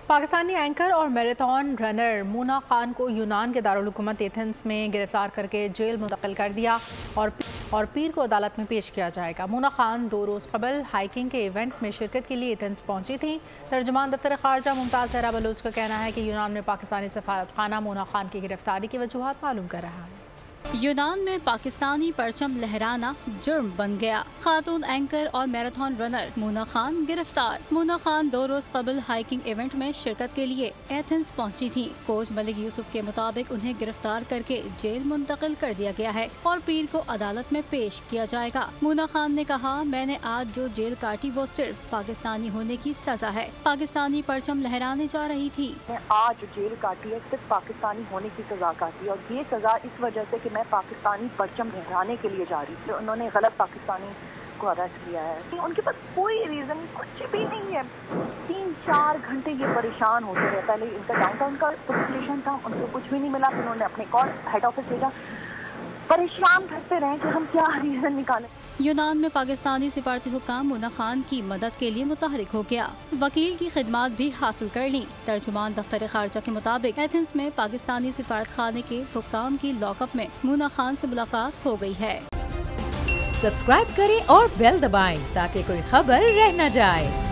Pakistani anchor اور marathon runner مونا خان کو یونان کے دارالحکومت ایتھنز میں گرفتار کر کے جیل منتقل کر دیا اور پیر کو عدالت میں پیش کیا جائے گا۔ مونا خان 2 روز قبل ہائیکنگ کے ایونٹ میں شرکت کے لیے ایتھنز پہنچی تھیں۔ ترجمان دفتر خارجہ ممتاز زہرا بلوچ کا کہنا ہے کہ یونان میں پاکستانی سفارت خانہ مونا خان کی گرفتاری کی وجوہات معلوم کر رہا ہے۔ یونان میں پاکستانی پرچم لہرانا جرم بن گیا۔ خاتون اینکر اور میراتھن رنر مونا خان گرفتار۔ مونا خان 2 روز قبل ہائیکنگ ایونٹ میں شرکت کے لیے ایتھنز پہنچی تھیں۔ کوچ ملک یوسف کے مطابق انہیں گرفتار کر کے جیل منتقل کر دیا گیا ہے اور پیر کو عدالت میں پیش کیا جائے گا۔ مونا خان نے کہا، میں نے آج جو جیل کاٹی وہ صرف پاکستانی ہونے کی سزا ہے۔ پاکستانی پرچم لہرانے جا رہی تھی۔ میں آج جیل کاٹی ہے، صرف پاکستانی ہونے کی سزا کاٹی، اور یہ سزا اس وجہ سے کہ میں پاکستانی پرچم لہرانے کے لیے جا رہی تھی۔ انہوں نے غلط پاکستانی کو اریسٹ کیا ہے۔ ان کے پاس کوئی ریزن کچھ بھی نہیں ہے۔ 3-4 گھنٹے یہ پریشان ہوتے رہے۔ پہلے ان کا ڈاؤن ٹاؤن کا پولیس اسٹیشن تھا، ان کو کچھ بھی نہیں ملا۔ انہوں نے اپنے کال ہیڈ آفس بھیجا، پریشان کرتے رہے کہ ہم کیا ریزن نکالیں۔ یونان میں پاکستانی سفارتی حکام مونا خان کی مدد کے لیے متحرک ہو گیا۔ وکیل کی خدمات بھی حاصل کر لیں۔ ترجمان دفتر خارجہ کے مطابق ایتھنز میں پاکستانی سفارت خانے کے حکام کی لاک اپ میں مونا خان سے ملاقات ہو گئی ہے۔ سبسکرائب کریں اور بیل دبائیں تاکہ کوئی خبر رہ نہ جائے۔